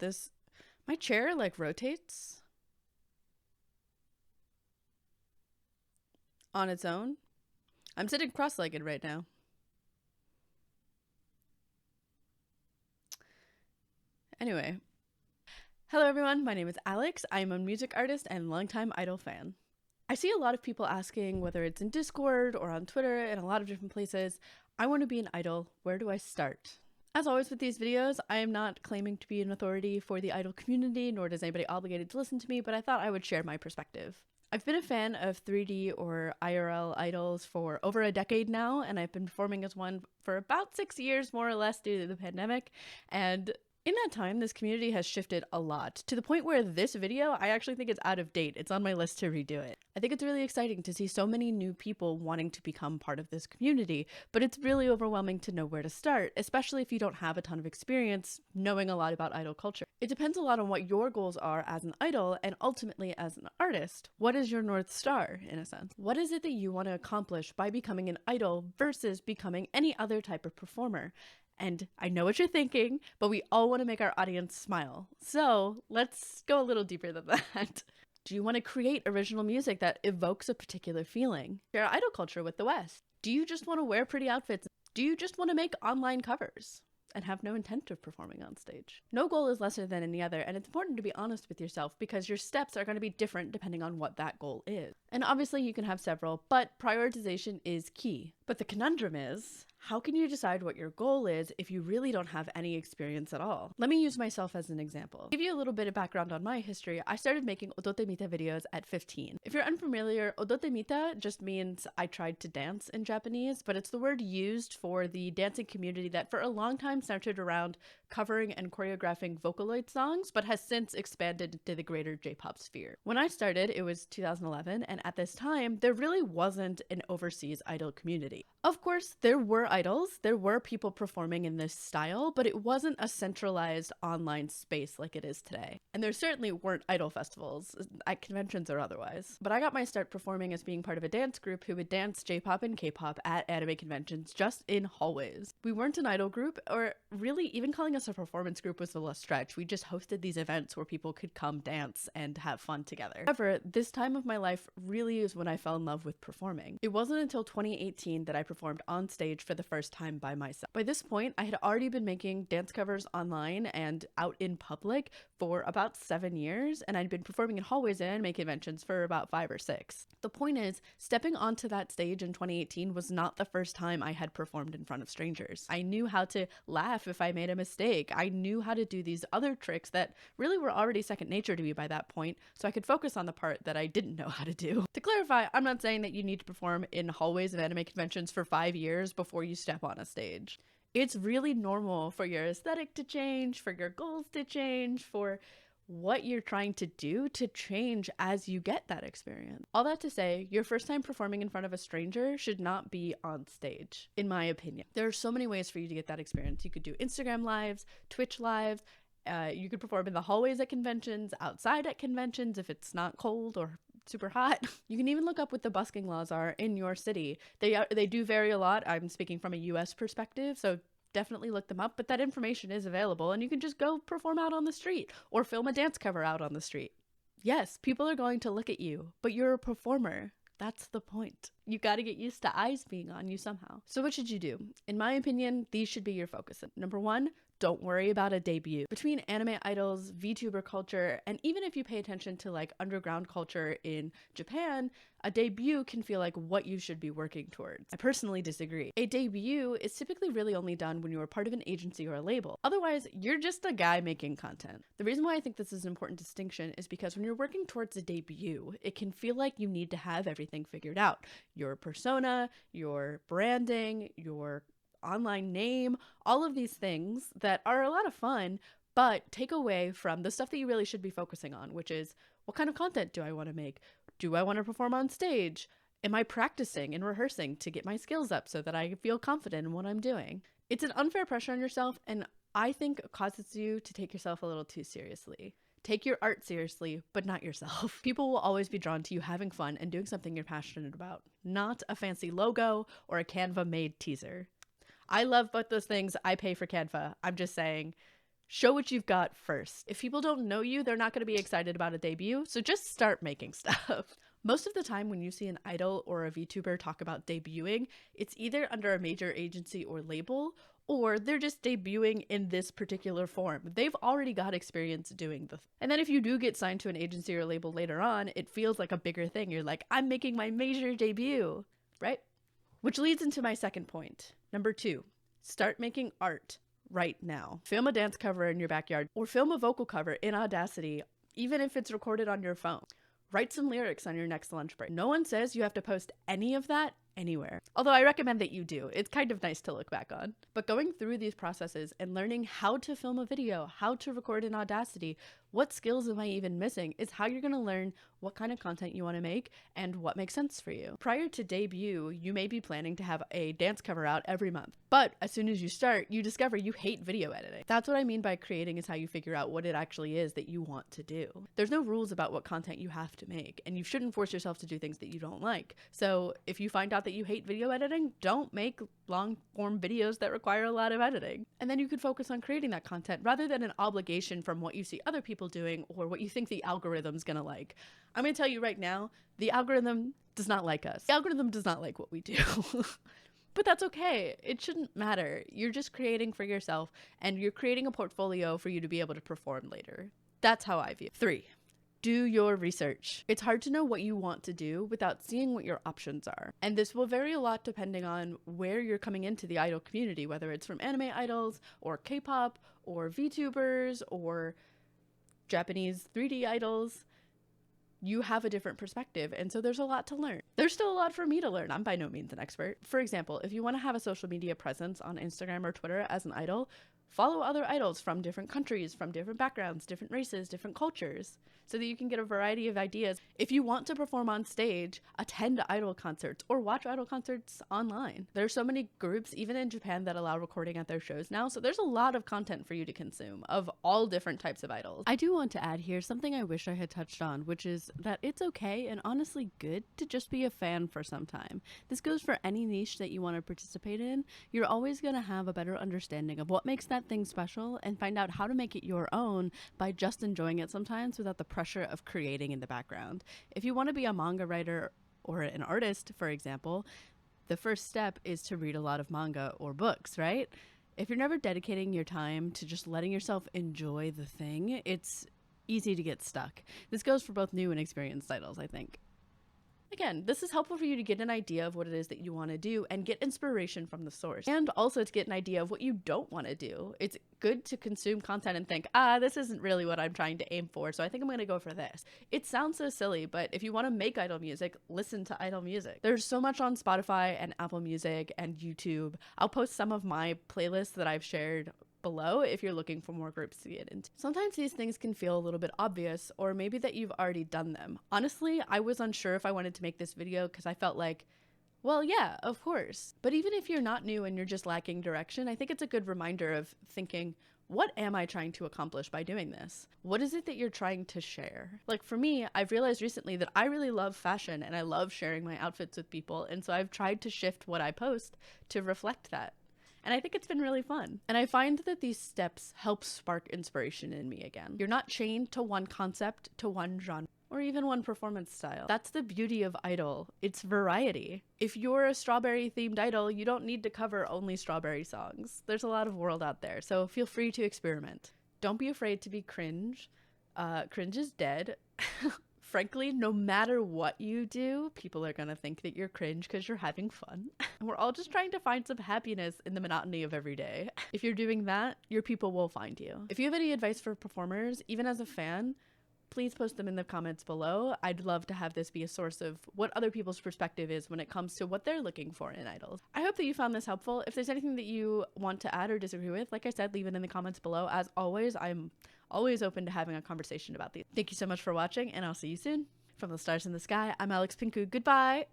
this. My chair like rotates on its own. I'm sitting cross-legged right now. Anyway. Hello everyone, my name is Alex. I'm a music artist and longtime Idol fan. I see a lot of people asking, whether it's in Discord or on Twitter and a lot of different places, I want to be an idol, where do I start? As always with these videos, I am not claiming to be an authority for the idol community, nor does anybody obligated to listen to me, but I thought I would share my perspective. I've been a fan of 3D or IRL idols for over a decade now, and I've been performing as one for about 6 years, more or less, due to the pandemic, and in that time, this community has shifted a lot, to the point where this video, I actually think it's out of date. It's on my list to redo it. I think it's really exciting to see so many new people wanting to become part of this community, but it's really overwhelming to know where to start, especially if you don't have a ton of experience knowing a lot about idol culture. It depends a lot on what your goals are as an idol and ultimately as an artist. What is your North Star, in a sense? What is it that you want to accomplish by becoming an idol versus becoming any other type of performer? And I know what you're thinking, but we all want to make our audience smile. So let's go a little deeper than that. Do you want to create original music that evokes a particular feeling? Share idol culture with the West. Do you just want to wear pretty outfits? Do you just want to make online covers and have no intent of performing on stage? No goal is lesser than any other, and it's important to be honest with yourself because your steps are going to be different depending on what that goal is. And obviously you can have several, but prioritization is key. But the conundrum is, how can you decide what your goal is if you really don't have any experience at all? Let me use myself as an example. To give you a little bit of background on my history, I started making IDOLpedia videos at 15. If you're unfamiliar, IDOLpedia just means I tried to dance in Japanese, but it's the word used for the dancing community that for a long time centered around covering and choreographing Vocaloid songs, but has since expanded into the greater J-pop sphere. When I started, it was 2011, and at this time, there really wasn't an overseas idol community. Of course, there were idols, there were people performing in this style, but it wasn't a centralized online space like it is today. And there certainly weren't idol festivals, at conventions or otherwise. But I got my start performing as being part of a dance group who would dance J-pop and K-pop at anime conventions just in hallways. We weren't an idol group, or really even calling us a performance group was a stretch. We just hosted these events where people could come dance and have fun together. However, this time of my life really is when I fell in love with performing. It wasn't until 2018 that I performed on stage for the first time by myself. By this point, I had already been making dance covers online and out in public for about 7 years, and I'd been performing in hallways and anime conventions for about 5 or 6. The point is, stepping onto that stage in 2018 was not the first time I had performed in front of strangers. I knew how to laugh if I made a mistake. I knew how to do these other tricks that really were already second nature to me by that point, so I could focus on the part that I didn't know how to do. To clarify, I'm not saying that you need to perform in hallways of anime conventions for 5 years before you step on a stage. It's really normal for your aesthetic to change, for your goals to change, for what you're trying to do to change as you get that experience. All that to say, your first time performing in front of a stranger should not be on stage, in my opinion. There are so many ways for you to get that experience. You could do Instagram lives, Twitch lives, you could perform in the hallways at conventions, outside at conventions if it's not cold or super hot. You can even look up what the busking laws are in your city. They do vary a lot. I'm speaking from a US perspective, so definitely look them up, but that information is available and you can just go perform out on the street or film a dance cover out on the street. Yes, people are going to look at you, but you're a performer. That's the point. You got to get used to eyes being on you somehow. So what should you do? In my opinion, these should be your focus. Number one, don't worry about a debut. Between anime idols, VTuber culture, and even if you pay attention to like underground culture in Japan, a debut can feel like what you should be working towards. I personally disagree. A debut is typically really only done when you are part of an agency or a label. Otherwise, you're just a guy making content. The reason why I think this is an important distinction is because when you're working towards a debut, it can feel like you need to have everything figured out. Your persona, your branding, your online name, all of these things that are a lot of fun, but take away from the stuff that you really should be focusing on, which is what kind of content do I want to make? Do I want to perform on stage? Am I practicing and rehearsing to get my skills up so that I feel confident in what I'm doing? It's an unfair pressure on yourself, and I think it causes you to take yourself a little too seriously. Take your art seriously, but not yourself. People will always be drawn to you having fun and doing something you're passionate about, not a fancy logo or a Canva-made teaser. I love both those things. I pay for Canva. I'm just saying, Show what you've got first. If people don't know you, they're not going to be excited about a debut, so just start making stuff. Most of the time when you see an idol or a VTuber talk about debuting, it's either under a major agency or label, or they're just debuting in this particular form. They've already got experience doing and then if you do get signed to an agency or label later on, it feels like a bigger thing. You're like, I'm making my major debut, right? Which leads into my second point. Number 2, start making art right now. Film a dance cover in your backyard or film a vocal cover in Audacity, even if it's recorded on your phone. Write some lyrics on your next lunch break. No one says you have to post any of that anywhere. Although I recommend that you do. It's kind of nice to look back on. But going through these processes and learning how to film a video, how to record in Audacity, what skills am I even missing, is how you're going to learn what kind of content you want to make and what makes sense for you. Prior to debut, you may be planning to have a dance cover out every month. But as soon as you start, you discover you hate video editing. That's what I mean by creating is how you figure out what it actually is that you want to do. There's no rules about what content you have to make, and you shouldn't force yourself to do things that you don't like. So if you find out that you hate video editing, don't make long form videos that require a lot of editing. And then you could focus on creating that content rather than an obligation from what you see other people doing or what you think the algorithm's gonna like. I'm gonna tell you right now, the algorithm does not like us. The algorithm does not like what we do. But that's okay. It shouldn't matter. You're just creating for yourself and you're creating a portfolio for you to be able to perform later. That's how I view it. 3, do your research. It's hard to know what you want to do without seeing what your options are. And this will vary a lot depending on where you're coming into the idol community, whether it's from anime idols or K-pop or VTubers or Japanese 3D idols. You have a different perspective, and so there's a lot to learn. There's still a lot for me to learn. I'm by no means an expert. For example, if you want to have a social media presence on Instagram or Twitter as an idol, follow other idols from different countries, from different backgrounds, different races, different cultures, so that you can get a variety of ideas. If you want to perform on stage, attend idol concerts or watch idol concerts online. There's so many groups, even in Japan, that allow recording at their shows now, so there's a lot of content for you to consume of all different types of idols. I do want to add here something I wish I had touched on, which is that it's okay and honestly good to just be a fan for some time. This goes for any niche that you want to participate in. You're always going to have a better understanding of what makes that thing special and find out how to make it your own by just enjoying it sometimes without the pressure of creating in the background. If you want to be a manga writer or an artist, for example, the first step is to read a lot of manga or books, right? If you're never dedicating your time to just letting yourself enjoy the thing, it's easy to get stuck. This goes for both new and experienced idols, I think. Again, this is helpful for you to get an idea of what it is that you want to do and get inspiration from the source. And also to get an idea of what you don't want to do. It's good to consume content and think, this isn't really what I'm trying to aim for, so I think I'm going to go for this. It sounds so silly, but if you want to make idol music, listen to idol music. There's so much on Spotify and Apple Music and YouTube. I'll post some of my playlists that I've shared below if you're looking for more groups to get into. Sometimes these things can feel a little bit obvious, or maybe that you've already done them. Honestly, I was unsure if I wanted to make this video because I felt like, well, yeah, of course. But even if you're not new and you're just lacking direction, I think it's a good reminder of thinking, what am I trying to accomplish by doing this? What is it that you're trying to share? Like for me, I've realized recently that I really love fashion and I love sharing my outfits with people, and so I've tried to shift what I post to reflect that. And I think it's been really fun. And I find that these steps help spark inspiration in me again. You're not chained to one concept, to one genre, or even one performance style. That's the beauty of idol. It's variety. If you're a strawberry themed idol, you don't need to cover only strawberry songs. There's a lot of world out there, so feel free to experiment. Don't be afraid to be cringe. Cringe is dead. Frankly, no matter what you do, people are gonna think that you're cringe because you're having fun. And we're all just trying to find some happiness in the monotony of every day. If you're doing that, your people will find you. If you have any advice for performers, even as a fan, please post them in the comments below. I'd love to have this be a source of what other people's perspective is when it comes to what they're looking for in idols. I hope that you found this helpful. If there's anything that you want to add or disagree with, like I said, leave it in the comments below. As always, I'm always open to having a conversation about these. Thank you so much for watching, and I'll see you soon. From the stars in the sky, I'm Alex Pinku. Goodbye!